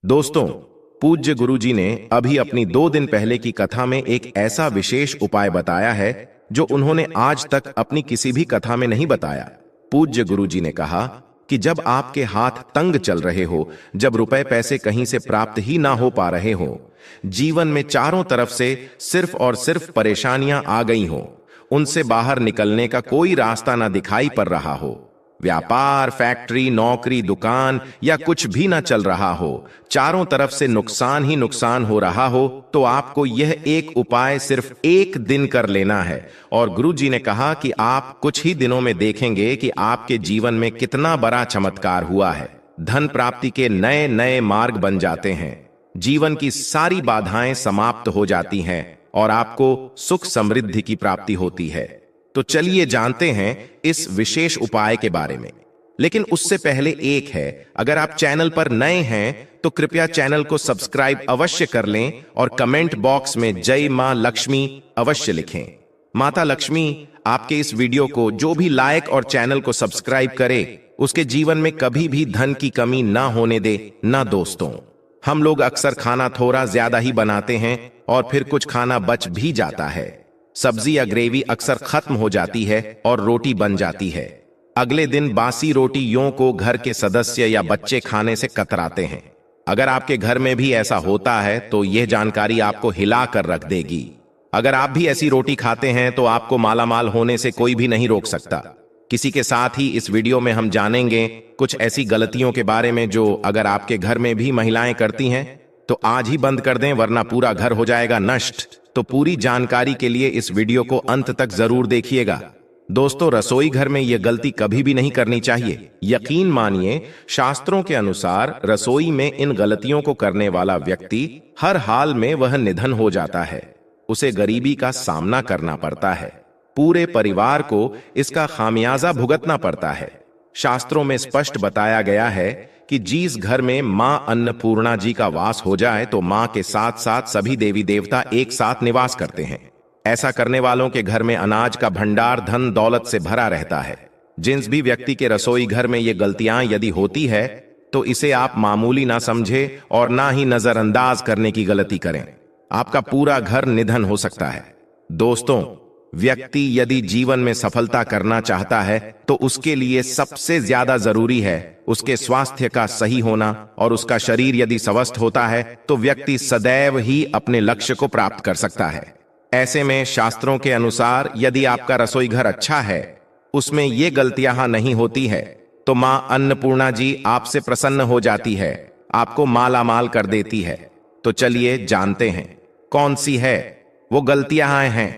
दोस्तों, पूज्य गुरुजी ने अभी अपनी 2 दिन पहले की कथा में एक ऐसा विशेष उपाय बताया है जो उन्होंने आज तक अपनी किसी भी कथा में नहीं बताया। पूज्य गुरुजी ने कहा कि जब आपके हाथ तंग चल रहे हो, जब रुपए पैसे कहीं से प्राप्त ही ना हो पा रहे हो, जीवन में चारों तरफ से सिर्फ और सिर्फ परेशानियां आ गई हो, उनसे बाहर निकलने का कोई रास्ता ना दिखाई पड़ रहा हो, व्यापार, फैक्ट्री, नौकरी, दुकान या कुछ भी ना चल रहा हो, चारों तरफ से नुकसान ही नुकसान हो रहा हो, तो आपको यह एक उपाय सिर्फ 1 दिन कर लेना है। और गुरुजी ने कहा कि आप कुछ ही दिनों में देखेंगे कि आपके जीवन में कितना बड़ा चमत्कार हुआ है। धन प्राप्ति के नए नए मार्ग बन जाते हैं, जीवन की सारी बाधाएं समाप्त हो जाती हैं और आपको सुख समृद्धि की प्राप्ति होती है। तो चलिए जानते हैं इस विशेष उपाय के बारे में। लेकिन उससे पहले एक है, अगर आप चैनल पर नए हैं तो कृपया चैनल को सब्सक्राइब अवश्य कर लें और कमेंट बॉक्स में जय मां लक्ष्मी अवश्य लिखें। माता लक्ष्मी आपके इस वीडियो को जो भी लाइक और चैनल को सब्सक्राइब करे, उसके जीवन में कभी भी धन की कमी ना होने दे। ना दोस्तों, हम लोग अक्सर खाना थोड़ा ज्यादा ही बनाते हैं और फिर कुछ खाना बच भी जाता है। सब्जी या ग्रेवी अक्सर खत्म हो जाती है और रोटी बन जाती है। अगले दिन बासी रोटियों को घर के सदस्य या बच्चे खाने से कतराते हैं। अगर आपके घर में भी ऐसा होता है तो यह जानकारी आपको हिला कर रख देगी। अगर आप भी ऐसी रोटी खाते हैं तो आपको मालामाल होने से कोई भी नहीं रोक सकता। किसी के साथ ही इस वीडियो में हम जानेंगे कुछ ऐसी गलतियों के बारे में जो अगर आपके घर में भी महिलाएं करती हैं तो आज ही बंद कर दें, वरना पूरा घर हो जाएगा नष्ट। तो पूरी जानकारी के लिए इस वीडियो को अंत तक जरूर देखिएगा। दोस्तों, रसोई घर में यह गलती कभी भी नहीं करनी चाहिए। यकीन मानिए, शास्त्रों के अनुसार रसोई में इन गलतियों को करने वाला व्यक्ति हर हाल में वह निधन हो जाता है। उसे गरीबी का सामना करना पड़ता है, पूरे परिवार को इसका खामियाजा भुगतना पड़ता है। शास्त्रों में स्पष्ट बताया गया है कि जिस घर में मां अन्नपूर्णा जी का वास हो जाए तो मां के साथ साथ सभी देवी देवता एक साथ निवास करते हैं। ऐसा करने वालों के घर में अनाज का भंडार धन दौलत से भरा रहता है। जिस भी व्यक्ति के रसोई घर में ये गलतियां यदि होती है तो इसे आप मामूली ना समझे और ना ही नजरअंदाज करने की गलती करें। आपका पूरा घर निधन हो सकता है। दोस्तों, व्यक्ति यदि जीवन में सफलता करना चाहता है तो उसके लिए सबसे ज्यादा जरूरी है उसके स्वास्थ्य का सही होना, और उसका शरीर यदि स्वस्थ होता है तो व्यक्ति सदैव ही अपने लक्ष्य को प्राप्त कर सकता है। ऐसे में शास्त्रों के अनुसार यदि आपका रसोई घर अच्छा है, उसमें ये गलतियां नहीं होती है, तो मां अन्नपूर्णा जी आपसे प्रसन्न हो जाती है, आपको माला माल कर देती है। तो चलिए जानते हैं कौन सी है वो गलतियां हैं।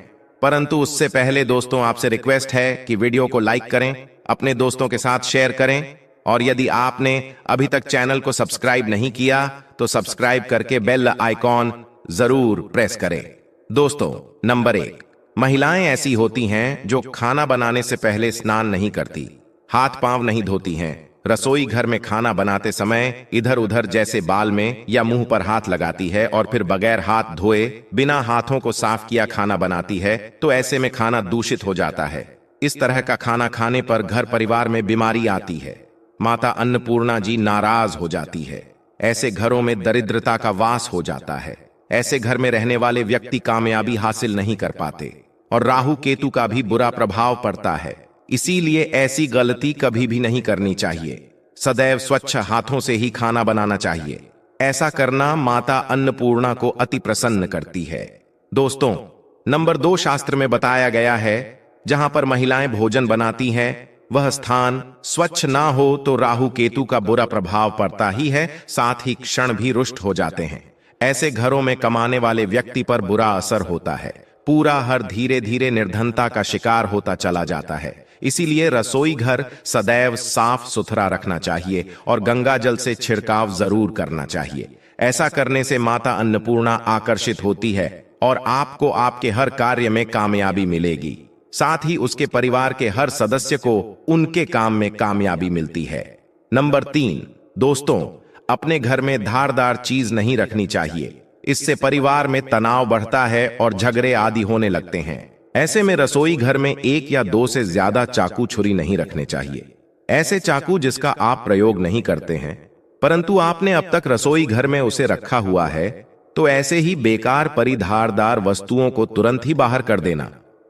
परंतु उससे पहले दोस्तों, आपसे रिक्वेस्ट है कि वीडियो को लाइक करें, अपने दोस्तों के साथ शेयर करें, और यदि आपने अभी तक चैनल को सब्सक्राइब नहीं किया तो सब्सक्राइब करके बेल आइकॉन जरूर प्रेस करें। दोस्तों, नंबर 1, महिलाएं ऐसी होती हैं जो खाना बनाने से पहले स्नान नहीं करती, हाथ पांव नहीं धोती हैं, रसोई घर में खाना बनाते समय इधर उधर जैसे बाल में या मुंह पर हाथ लगाती है और फिर बगैर हाथ धोए बिना हाथों को साफ किया खाना बनाती है। तो ऐसे में खाना दूषित हो जाता है। इस तरह का खाना खाने पर घर परिवार में बीमारी आती है। माता अन्नपूर्णा जी नाराज हो जाती है। ऐसे घरों में दरिद्रता का वास हो जाता है। ऐसे घर में रहने वाले व्यक्ति कामयाबी हासिल नहीं कर पाते और राहु केतु का भी बुरा प्रभाव पड़ता है। इसीलिए ऐसी गलती कभी भी नहीं करनी चाहिए। सदैव स्वच्छ हाथों से ही खाना बनाना चाहिए। ऐसा करना माता अन्नपूर्णा को अति प्रसन्न करती है। दोस्तों, नंबर 2, शास्त्र में बताया गया है जहां पर महिलाएं भोजन बनाती हैं वह स्थान स्वच्छ ना हो तो राहु केतु का बुरा प्रभाव पड़ता ही है, साथ ही क्षण भी रुष्ट हो जाते हैं। ऐसे घरों में कमाने वाले व्यक्ति पर बुरा असर होता है। पूरा हर धीरे धीरे निर्धनता का शिकार होता चला जाता है। इसीलिए रसोई घर सदैव साफ सुथरा रखना चाहिए और गंगा जल से छिड़काव जरूर करना चाहिए। ऐसा करने से माता अन्नपूर्णा आकर्षित होती है और आपको आपके हर कार्य में कामयाबी मिलेगी। साथ ही उसके परिवार के हर सदस्य को उनके काम में कामयाबी मिलती है। नंबर 3, दोस्तों, अपने घर में धारदार चीज नहीं रखनी चाहिए। इससे परिवार में तनाव बढ़ता है और झगड़े आदि होने लगते हैं। ऐसे में रसोई घर में 1 या 2 से ज्यादा चाकू छुरी नहीं रखने चाहिए। ऐसे चाकू जिसका आप प्रयोग नहीं करते हैं परंतु आपने अब तक रसोई घर में उसे रखा हुआ है, तो ऐसे ही बेकार परिधारदार वस्तुओं को तुरंत ही बाहर कर देना,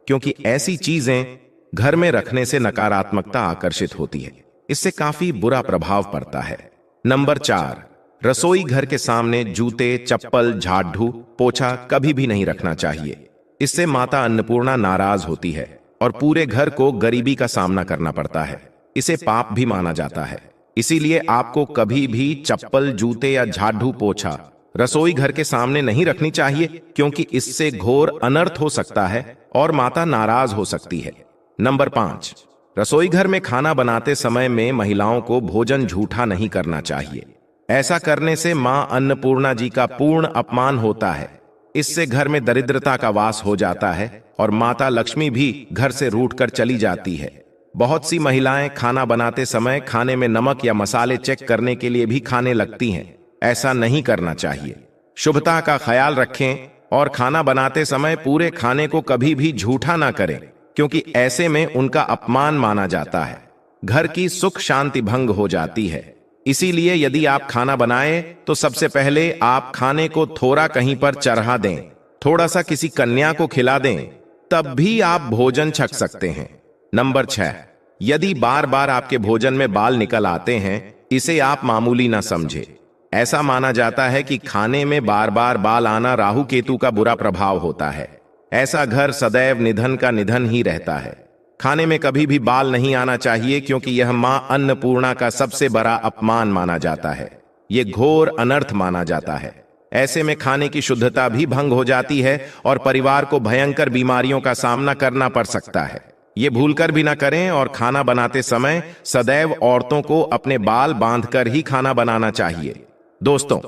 क्योंकि ऐसी चीजें घर में रखने से नकारात्मकता आकर्षित होती है। इससे काफी बुरा प्रभाव पड़ता है। नंबर 4, रसोई घर के सामने जूते, चप्पल, झाड़ू, पोछा कभी भी नहीं रखना चाहिए। इससे माता अन्नपूर्णा नाराज होती है और पूरे घर को गरीबी का सामना करना पड़ता है। इसे पाप भी माना जाता है। इसीलिए आपको कभी भी चप्पल, जूते या झाड़ू, पोछा रसोई घर के सामने नहीं रखनी चाहिए, क्योंकि इससे घोर अनर्थ हो सकता है और माता नाराज हो सकती है। नंबर 5, रसोई घर में खाना बनाते समय में महिलाओं को भोजन झूठा नहीं करना चाहिए। ऐसा करने से मां अन्नपूर्णा जी का पूर्ण अपमान होता है। इससे घर में दरिद्रता का वास हो जाता है और माता लक्ष्मी भी घर से रूठकर चली जाती है। बहुत सी महिलाएं खाना बनाते समय खाने में नमक या मसाले चेक करने के लिए भी खाने लगती हैं। ऐसा नहीं करना चाहिए। शुभता का ख्याल रखें और खाना बनाते समय पूरे खाने को कभी भी झूठा ना करें, क्योंकि ऐसे में उनका अपमान माना जाता है। घर की सुख शांति भंग हो जाती है। इसीलिए यदि आप खाना बनाएं तो सबसे पहले आप खाने को थोड़ा कहीं पर चढ़ा दें, थोड़ा सा किसी कन्या को खिला दें, तब भी आप भोजन छक सकते हैं। नंबर 6, यदि बार बार आपके भोजन में बाल निकल आते हैं, इसे आप मामूली ना समझे। ऐसा माना जाता है कि खाने में बार बार बाल आना राहु केतु का बुरा प्रभाव होता है। ऐसा घर सदैव निधन का निधन ही रहता है। खाने में कभी भी बाल नहीं आना चाहिए, क्योंकि यह मां अन्नपूर्णा का सबसे बड़ा अपमान माना जाता है। यह घोर अनर्थ माना जाता है। ऐसे में खाने की शुद्धता भी भंग हो जाती है और परिवार को भयंकर बीमारियों का सामना करना पड़ सकता है। ये भूलकर भी ना करें और खाना बनाते समय सदैव औरतों को अपने बाल बांधकर ही खाना बनाना चाहिए। दोस्तों,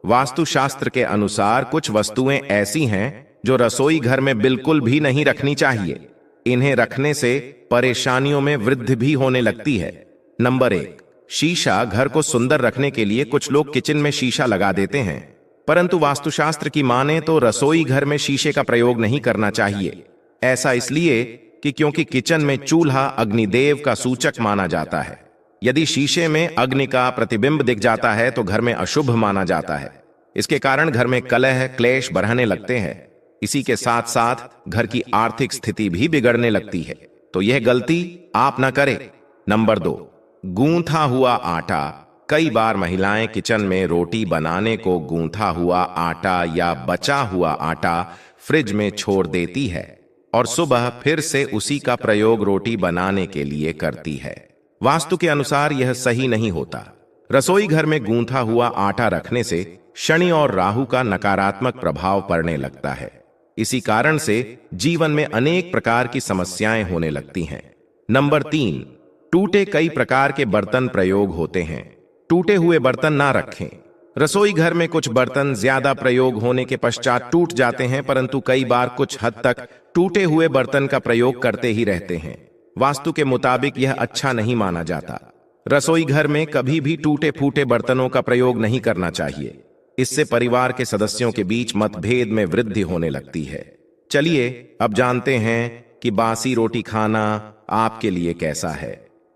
वास्तुशास्त्र के अनुसार कुछ वस्तुएं ऐसी हैं जो रसोई घर में बिल्कुल भी नहीं रखनी चाहिए। इन्हें रखने से परेशानियों में वृद्धि भी होने लगती है। नंबर 1, शीशा। घर को सुंदर रखने के लिए कुछ लोग किचन में शीशा लगा देते हैं, परंतु वास्तुशास्त्र की माने तो रसोई घर में शीशे का प्रयोग नहीं करना चाहिए। ऐसा इसलिए कि क्योंकि किचन में चूल्हा अग्निदेव का सूचक माना जाता है। यदि शीशे में अग्नि का प्रतिबिंब दिख जाता है तो घर में अशुभ माना जाता है। इसके कारण घर में कलह, क्लेश बढ़ने लगते हैं। इसी के साथ साथ घर की आर्थिक स्थिति भी बिगड़ने लगती है। तो यह गलती आप ना करें। नंबर 2, गूंथा हुआ आटा। कई बार महिलाएं किचन में रोटी बनाने को गूंथा हुआ आटा या बचा हुआ आटा फ्रिज में छोड़ देती है और सुबह फिर से उसी का प्रयोग रोटी बनाने के लिए करती है। वास्तु के अनुसार यह सही नहीं होता। रसोई घर में गूंथा हुआ आटा रखने से शनि और राहु का नकारात्मक प्रभाव पड़ने लगता है। इसी कारण से जीवन में अनेक प्रकार की समस्याएं होने लगती हैं। नंबर 3, टूटे कई प्रकार के बर्तन प्रयोग होते हैं। टूटे हुए बर्तन ना रखें। रसोई घर में कुछ बर्तन ज्यादा प्रयोग होने के पश्चात टूट जाते हैं, परंतु कई बार कुछ हद तक टूटे हुए बर्तन का प्रयोग करते ही रहते हैं। वास्तु के मुताबिक यह अच्छा नहीं माना जाता। रसोई घर में कभी भी टूटे फूटे बर्तनों का प्रयोग नहीं करना चाहिए। इससे परिवार के सदस्यों के बीच मतभेद में वृद्धि होने लगती है। चलिए अब जानते हैं कि बासी रोटी खाना आपके लिए कैसा है।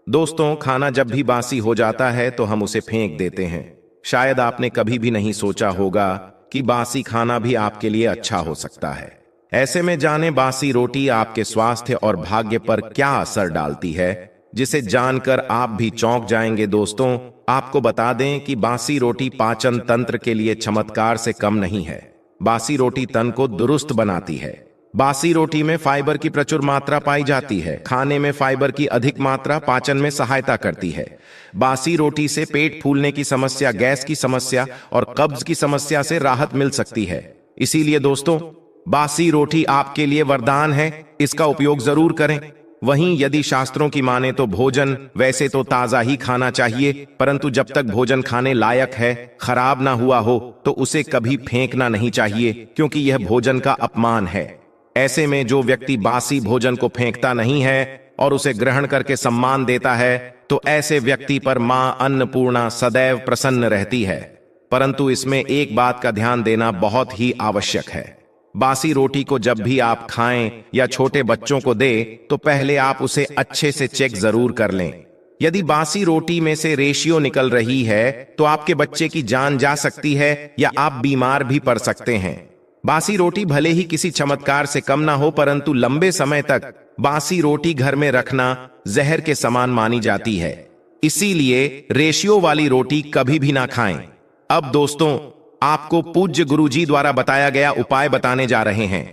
दोस्तों, खाना जब भी बासी हो जाता है तो हम उसे फेंक देते हैं। शायद आपने कभी भी नहीं सोचा होगा कि बासी खाना भी आपके लिए अच्छा हो सकता है। ऐसे में जाने बासी रोटी आपके स्वास्थ्य और भाग्य पर क्या असर डालती है, जिसे जानकर आप भी चौंक जाएंगे। दोस्तों, आपको बता दें कि बासी रोटी पाचन तंत्र के लिए चमत्कार से कम नहीं है। बासी रोटी तन को दुरुस्त बनाती है। बासी रोटी में फाइबर की प्रचुर मात्रा पाई जाती है। खाने में फाइबर की अधिक मात्रा पाचन में सहायता करती है। बासी रोटी से पेट फूलने की समस्या, गैस की समस्या और कब्ज की समस्या से राहत मिल सकती है। इसीलिए दोस्तों, बासी रोटी आपके लिए वरदान है। इसका उपयोग जरूर करें। वहीं यदि शास्त्रों की माने तो भोजन वैसे तो ताजा ही खाना चाहिए, परंतु जब तक भोजन खाने लायक है, खराब ना हुआ हो, तो उसे कभी फेंकना नहीं चाहिए, क्योंकि यह भोजन का अपमान है। ऐसे में जो व्यक्ति बासी भोजन को फेंकता नहीं है और उसे ग्रहण करके सम्मान देता है, तो ऐसे व्यक्ति पर मां अन्नपूर्णा सदैव प्रसन्न रहती है। परंतु इसमें एक बात का ध्यान देना बहुत ही आवश्यक है। बासी रोटी को जब भी आप खाएं या छोटे बच्चों को दें, तो पहले आप उसे अच्छे से चेक जरूर कर लें। यदि बासी रोटी में से रेशियो निकल रही है तो आपके बच्चे की जान जा सकती है या आप बीमार भी पड़ सकते हैं। बासी रोटी भले ही किसी चमत्कार से कम ना हो, परंतु लंबे समय तक बासी रोटी घर में रखना जहर के समान मानी जाती है। इसीलिए रेशियो वाली रोटी कभी भी ना खाएं। अब दोस्तों, आपको पूज्य गुरुजी द्वारा बताया गया उपाय बताने जा रहे हैं।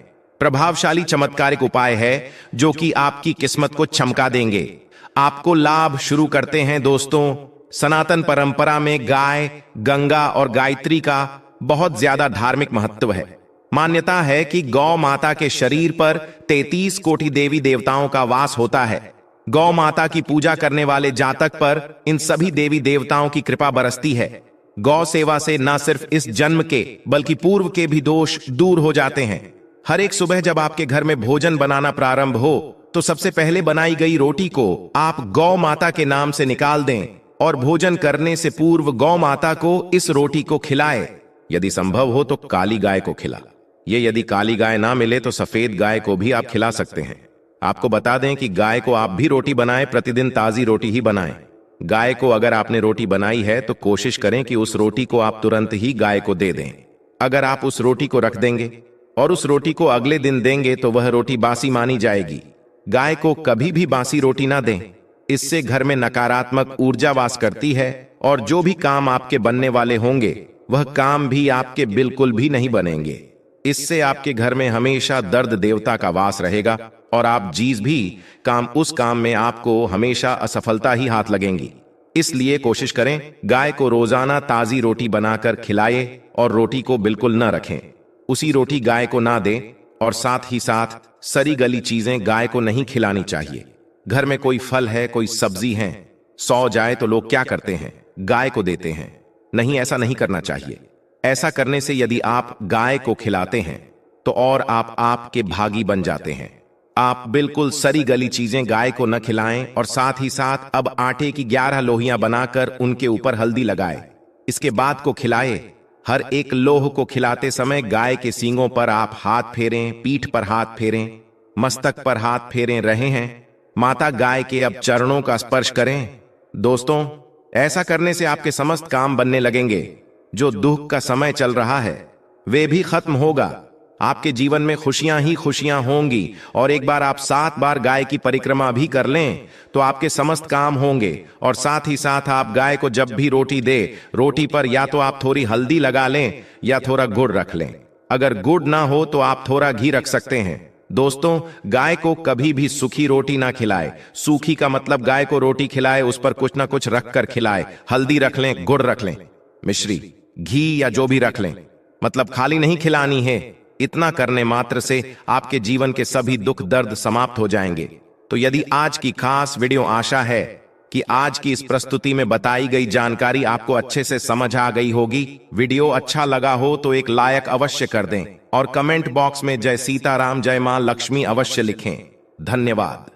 प्रभावशाली चमत्कारिक उपाय है जो कि आपकी किस्मत को चमका देंगे, आपको लाभ शुरू करते हैं। दोस्तों, सनातन परंपरा में गाय, गंगा और गायत्री का बहुत ज्यादा धार्मिक महत्व है। मान्यता है कि गौ माता के शरीर पर 33 कोटि देवी देवताओं का वास होता है। गौ माता की पूजा करने वाले जातक पर इन सभी देवी देवताओं की कृपा बरसती है। गौ सेवा से न सिर्फ इस जन्म के बल्कि पूर्व के भी दोष दूर हो जाते हैं। हर एक सुबह जब आपके घर में भोजन बनाना प्रारंभ हो तो सबसे पहले बनाई गई रोटी को आप गौ माता के नाम से निकाल दें और भोजन करने से पूर्व गौ माता को इस रोटी को खिलाए। यदि संभव हो तो काली गाय को खिला। ये यदि काली गाय ना मिले तो सफेद गाय को भी आप खिला सकते हैं। आपको बता दें कि गाय को आप भी रोटी बनाएं, प्रतिदिन ताजी रोटी ही बनाएं। गाय को अगर आपने रोटी बनाई है तो कोशिश करें कि उस रोटी को आप तुरंत ही गाय को दे दें। अगर आप उस रोटी को रख देंगे और उस रोटी को अगले दिन देंगे तो वह रोटी बासी मानी जाएगी। गाय को कभी भी बासी रोटी ना दें, इससे घर में नकारात्मक ऊर्जा वास करती है और जो भी काम आपके बनने वाले होंगे वह काम भी आपके बिल्कुल भी नहीं बनेंगे। इससे आपके घर में हमेशा दर्द देवता का वास रहेगा और आप जिस भी उस काम में आपको हमेशा असफलता ही हाथ लगेंगी। इसलिए कोशिश करें गाय को रोजाना ताजी रोटी बनाकर खिलाए और रोटी को बिल्कुल न रखें। उसी रोटी गाय को ना दें और साथ ही साथ सड़ी गली चीजें गाय को नहीं खिलानी चाहिए। घर में कोई फल है, कोई सब्जी है, सौ जाए तो लोग क्या करते हैं, गाय को देते हैं। नहीं, ऐसा नहीं करना चाहिए। ऐसा करने से यदि आप गाय को खिलाते हैं तो और आप आपके भागी बन जाते हैं। आप बिल्कुल सड़ी गली चीजें गाय को न खिलाएं और साथ ही साथ अब आटे की 11 लोहियां बनाकर उनके ऊपर हल्दी लगाएं। इसके बाद को खिलाएं। हर एक लोह को खिलाते समय गाय के सींगों पर आप हाथ फेरें, पीठ पर हाथ फेरें, मस्तक पर हाथ फेरें रहे हैं। माता गाय के अब चरणों का स्पर्श करें। दोस्तों, ऐसा करने से आपके समस्त काम बनने लगेंगे। जो दुख का समय चल रहा है वे भी खत्म होगा। आपके जीवन में खुशियां ही खुशियां होंगी और एक बार आप 7 बार गाय की परिक्रमा भी कर लें तो आपके समस्त काम होंगे। और साथ ही साथ आप गाय को जब भी रोटी दे, रोटी पर या तो आप थोड़ी हल्दी लगा लें या थोड़ा गुड़ रख लें। अगर गुड़ ना हो तो आप थोड़ा घी रख सकते हैं। दोस्तों, गाय को कभी भी सूखी रोटी ना खिलाए। सूखी का मतलब गाय को रोटी खिलाए, उस पर कुछ ना कुछ रख कर खिलाए। हल्दी रख लें, गुड़ रख लें, मिश्री, घी या जो भी रख लें, मतलब खाली नहीं खिलानी है। इतना करने मात्र से आपके जीवन के सभी दुख दर्द समाप्त हो जाएंगे। तो यदि आज की खास वीडियो, आशा है कि आज की इस प्रस्तुति में बताई गई जानकारी आपको अच्छे से समझ आ गई होगी। वीडियो अच्छा लगा हो तो एक लाइक अवश्य कर दें और कमेंट बॉक्स में जय सीताराम, जय मां लक्ष्मी अवश्य लिखें। धन्यवाद।